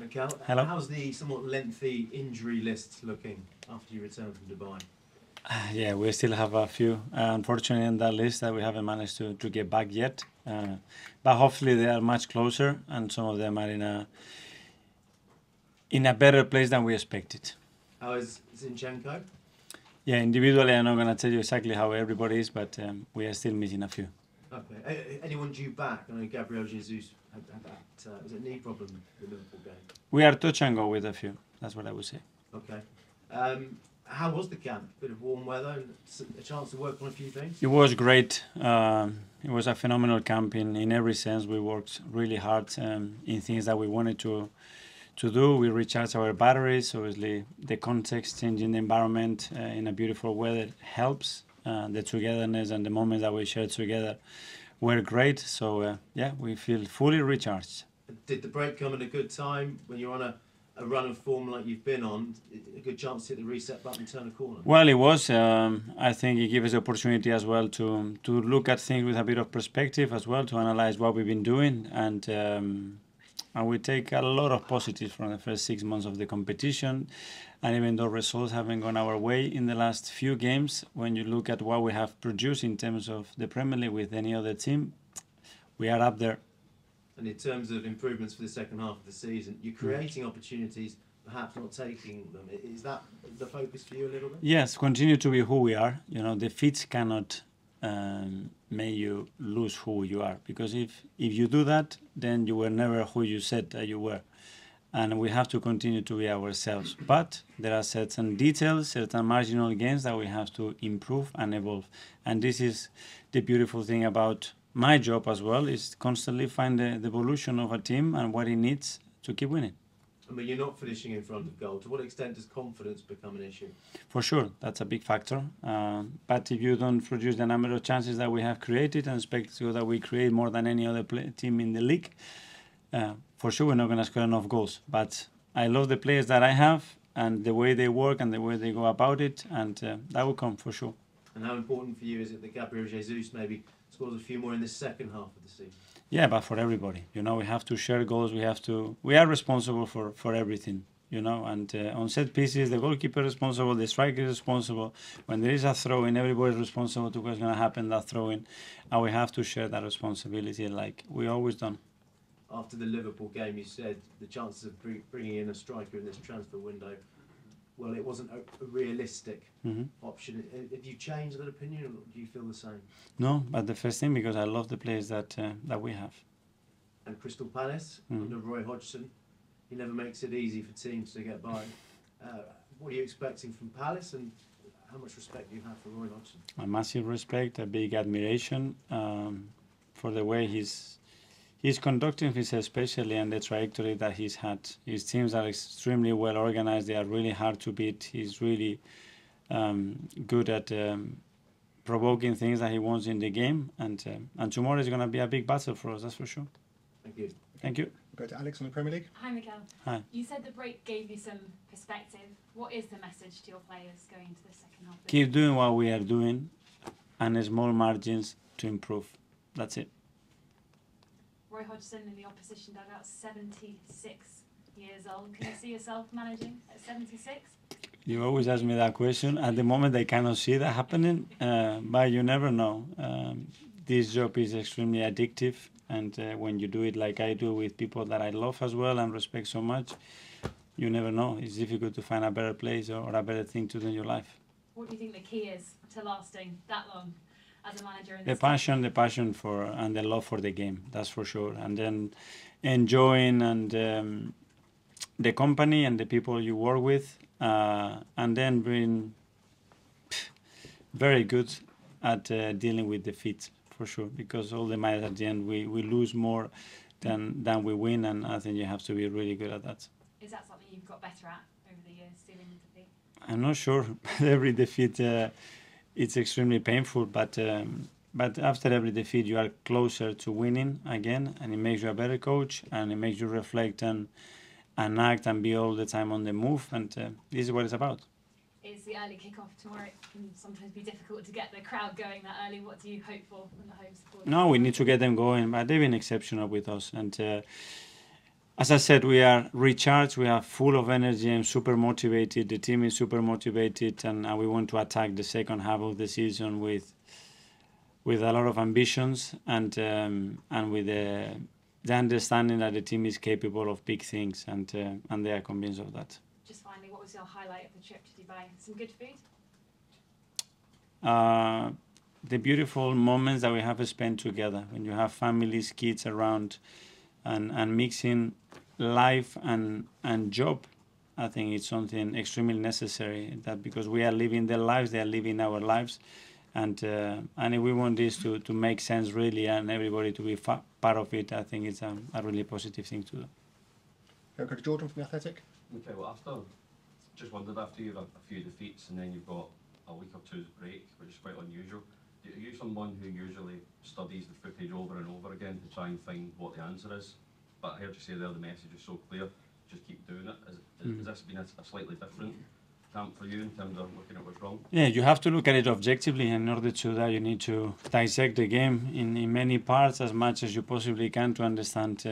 Mikel. Hello. How's the somewhat lengthy injury list looking after you return from Dubai? Yeah, we still have a few, unfortunately, in that list that we haven't managed to get back yet. But hopefully they are much closer, and some of them are in a better place than we expected. How is Zinchenko? Yeah, individually, I'm not going to tell you exactly how everybody is, but we are still missing a few. Okay. Anyone due back? I know Gabriel Jesus had that was it knee problem in the Liverpool game. We are touch and go with a few. That's what I would say. Okay. How was the camp? Bit of warm weather and a chance to work on a few things? It was great. It was a phenomenal camp in every sense. We worked really hard in things that we wanted to do. We recharged our batteries. Obviously, the context, changing the environment in a beautiful weather helps. The togetherness and the moments that we shared together were great. So, yeah, we feel fully recharged. Did the break come at a good time when you're on a run of form like you've been on? A good chance to hit the reset button and turn a corner? Well, it was. I think it gives us the opportunity as well to look at things with a bit of perspective as well, to analyze what we've been doing. And we take a lot of positives from the first 6 months of the competition. And even though results haven't gone our way in the last few games, when you look at what we have produced in terms of the Premier League with any other team, we are up there. And in terms of improvements for the second half of the season, you're creating opportunities, perhaps not taking them. Is that the focus for you a little bit? Yes, continue to be who we are. You know, defeats cannot make you lose who you are. Because if you do that, then you were never who you said that you were. And we have to continue to be ourselves. But there are certain details, certain marginal gains that we have to improve and evolve. And this is the beautiful thing about my job as well, is constantly find the evolution of a team and what it needs to keep winning. I mean, you're not finishing in front of goal. To what extent does confidence become an issue? For sure, that's a big factor. But if you don't produce the number of chances that we have created and expect that we create more than any other team in the league, for sure we're not going to score enough goals. But I love the players that I have and the way they work and the way they go about it, and that will come for sure. And how important for you is it that Gabriel Jesus maybe scores a few more in the second half of the season? Yeah, but for everybody, you know, we have to share goals. We are responsible for everything, you know. And on set pieces, the goalkeeper is responsible, the striker is responsible. When there is a throw-in, everybody is responsible to what's going to happen that throw-in, and we have to share that responsibility like we always done. After the Liverpool game, you said the chances of bringing in a striker in this transfer window, well, it wasn't a realistic option. Have you changed that opinion, or do you feel the same? No, but the first thing, because I love the players that we have. And Crystal Palace, under Roy Hodgson, he never makes it easy for teams to get by. What are you expecting from Palace, and how much respect do you have for Roy Hodgson? A massive respect, a big admiration for the way he's conducting himself, especially, and the trajectory that he's had. His teams are extremely well organized. They are really hard to beat. He's really good at provoking things that he wants in the game. And tomorrow is going to be a big battle for us, that's for sure. Thank you. Thank you. Go to Alex on the Premier League. Hi, Mikel. Hi. You said the break gave you some perspective. What is the message to your players going into the second half? Keep doing what we are doing, and small margins to improve. That's it. Roy Hodgson in the opposition dugout, 76 years old. Can you see yourself managing at 76? You always ask me that question. At the moment, I cannot see that happening, but you never know. This job is extremely addictive, and when you do it like I do with people that I love as well and respect so much, you never know. It's difficult to find a better place or a better thing to do in your life. What do you think the key is to lasting that long as a manager in the this passion for and the love for the game, that's for sure, and then enjoying and the company and the people you work with, and then being very good at dealing with defeats, for sure, because all the matches at the end we lose more than we win, and I think you have to be really good at that. Is that something you've got better at over the years, dealing with defeat? I'm not sure. Every defeat it's extremely painful, but after every defeat you are closer to winning again, and it makes you a better coach, and it makes you reflect and act and be all the time on the move, and this is what it's about. It's the early kick-off tomorrow. It can sometimes be difficult to get the crowd going that early. What do you hope for from the home supporters? No, we need to get them going, but they've been exceptional with us, and as I said, we are recharged, we are full of energy and super motivated. The team is super motivated, and we want to attack the second half of the season with a lot of ambitions and with the understanding that the team is capable of big things, and they are convinced of that. Just finally, what was your highlight of the trip to Dubai? Some good food? The beautiful moments that we have spent together, when you have families, kids around, and mixing life and job. I think it's something extremely necessary, that because we are living their lives, they are living our lives, and if we want this to make sense really, and everybody to be part of it, I think it's a really positive thing to do. Go to Jordan from The Athletic. Okay, well, just wondered, after you've had a few defeats and then you've got a week or two's break, which is quite unusual, are you someone who usually studies the footage over and over again to try and find what the answer is? But I heard you say there the message is so clear, just keep doing it. Has this been a slightly different camp for you in terms of looking at what's wrong? Yeah, you have to look at it objectively, and in order to do that, you need to dissect the game in many parts as much as you possibly can to understand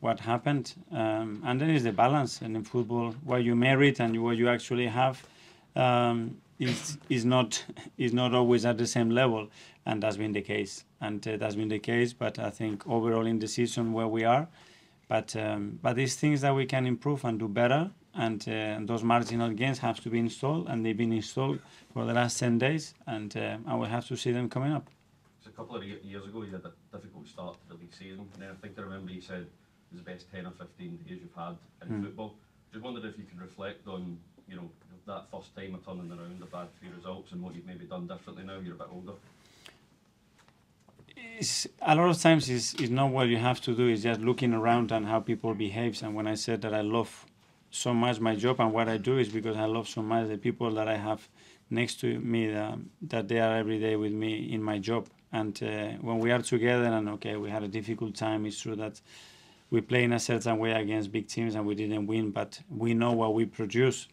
what happened. And then is the balance. And in football, what you merit and what you actually have is not always at the same level, and that's been the case. But I think overall in the season where we are, but these things that we can improve and do better. And those marginal gains have to be installed, and they've been installed for the last 10 days, and we have to see them coming up. So a couple of years ago, you had a difficult start to the league season, and then I remember you said it was the best 10 or 15 days you've had in football. Just wondered if you can reflect on, that first time of turning around the bad few results and what you've maybe done differently now you're a bit older. A lot of times it's not what you have to do, it's just looking around and how people behave. And when I said that I love so much my job and what I do, is because I love so much the people that I have next to me, that they are every day with me in my job. And when we are together, and okay, we had a difficult time, it's true that we play in a certain way against big teams and we didn't win, but we know what we produce.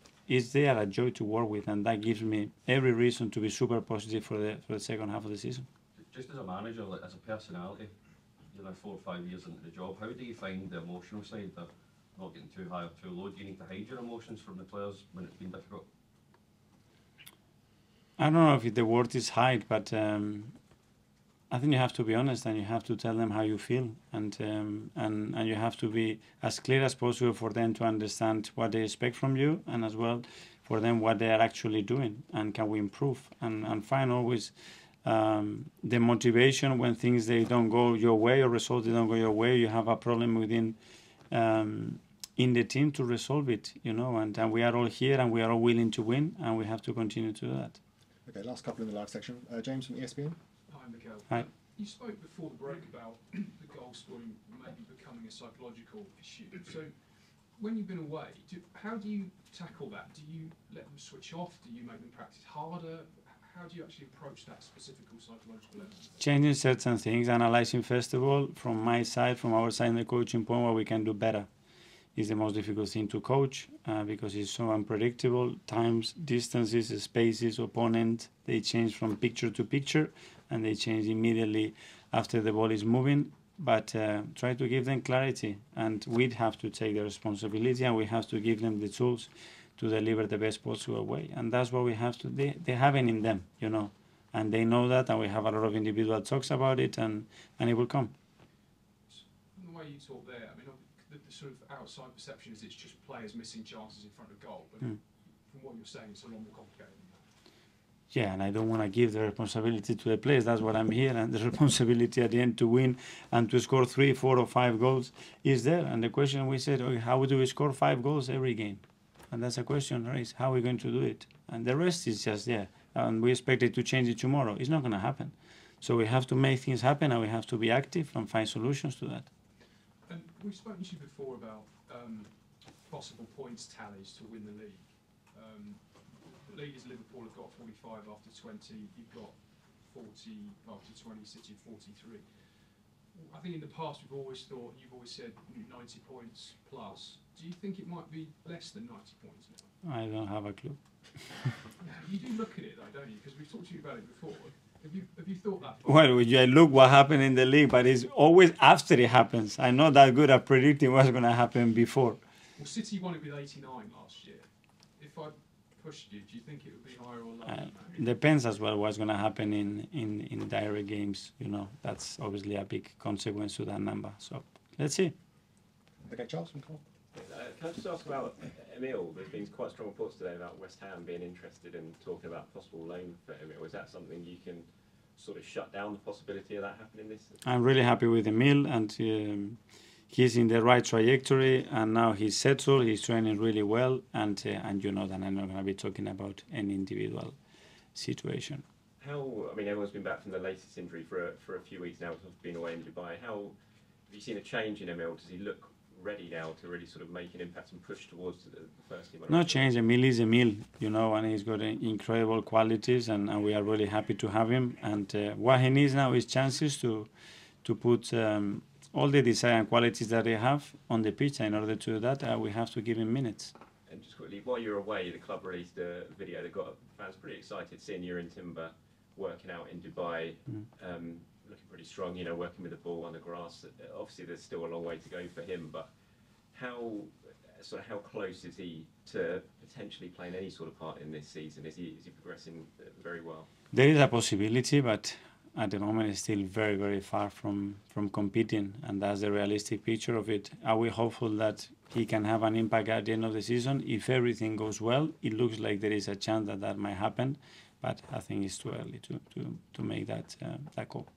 They are a joy to work with, and that gives me every reason to be super positive for the second half of the season. Just as a manager, as a personality, 4 or 5 years into the job, how do you find the emotional side, the not getting too high or too low? Do you need to hide your emotions from the players when it's been difficult? I don't know if the word is hide, but I think you have to be honest, and you have to tell them how you feel, and you have to be as clear as possible for them to understand what they expect from you, and as well for them what they are actually doing, and can we improve, and find always the motivation when things they don't go your way, or results they don't go your way. You have a problem within in the team to resolve it, and we are all here and we are all willing to win, and we have to continue to do that. Okay, last couple in the live section. James from ESPN. Hi, Mikel. Hi. You spoke before the break about the goal scoring maybe becoming a psychological issue. So, when you've been away, how do you tackle that? Do you let them switch off? Do you make them practice harder? How do you actually approach that specific psychological element? Changing certain things, analysing first of all, from my side, from our side, in the coaching point, what we can do better. Is the most difficult thing to coach because it's so unpredictable. Times, distances, spaces, opponent, they change from picture to picture, and they change immediately after the ball is moving. But try to give them clarity, and we'd have to take the responsibility, and we have to give them the tools to deliver the best possible way. And that's what we have to. They have it in them, and they know that, and we have a lot of individual talks about it, and it will come. From the way you talk there, I mean, the sort of outside perception is it's just players missing chances in front of goal, but from what you're saying, it's a lot more complicated than that. Yeah, and I don't want to give the responsibility to the players. That's what I'm here, and the responsibility at the end to win and to score 3, 4, or 5 goals is there. And the question we said, okay, how do we score 5 goals every game? And that's a question raised. How are we going to do it? And the rest is just there. And we expect it to change it tomorrow. It's not going to happen. So we have to make things happen, and we have to be active and find solutions to that. And we've spoken to you before about possible points tallies to win the league. The leaders, Liverpool, have got 45 after 20. You've got 40 after 20. City 43. I think in the past you've always said 90 points plus. Do you think it might be less than 90 points now? I don't have a clue. You do look at it though, don't you? Because we've talked to you about it before. Have you thought that far? Well, yeah, look what happened in the league, but it's always after it happens. I'm not that good at predicting what's going to happen before. Well, City won it with 89 last year. If I pushed you, do you think it would be higher or lower than that? Depends as well what's going to happen in direct games. You know, that's obviously a big consequence to that number. So let's see. Okay, Charles from Cole. Can I just ask about Emile? There's been quite strong reports today about West Ham being interested in talking about possible loan for Emile. Is that something you can sort of shut down the possibility of that happening this season? I'm really happy with Emile, and he's in the right trajectory, and now he's settled. He's training really well, and you know that I'm not going to be talking about any individual situation. I mean, everyone's been back from the latest injury for a few weeks now. He's been away in Dubai. Have you seen a change in Emile? Does he look ready now to really sort of make an impact and push towards the first team? No change. Emile is Emile, you know, and he's got incredible qualities, and we are really happy to have him. And what he needs now is chances to put all the desire and qualities that they have on the pitch. In order to do that, we have to give him minutes. And just quickly, while you're away, the club released a video that got fans pretty excited seeing you and Timber working out in Dubai, looking pretty strong, you know, working with the ball on the grass. Obviously, there's still a long way to go for him, but how close is he to potentially playing any sort of part in this season? Is he progressing very well? There is a possibility, but at the moment it's still very, very far from competing, and that's the realistic picture of it. Are we hopeful that he can have an impact at the end of the season? If everything goes well, it looks like there is a chance that might happen, but I think it's too early to make that call.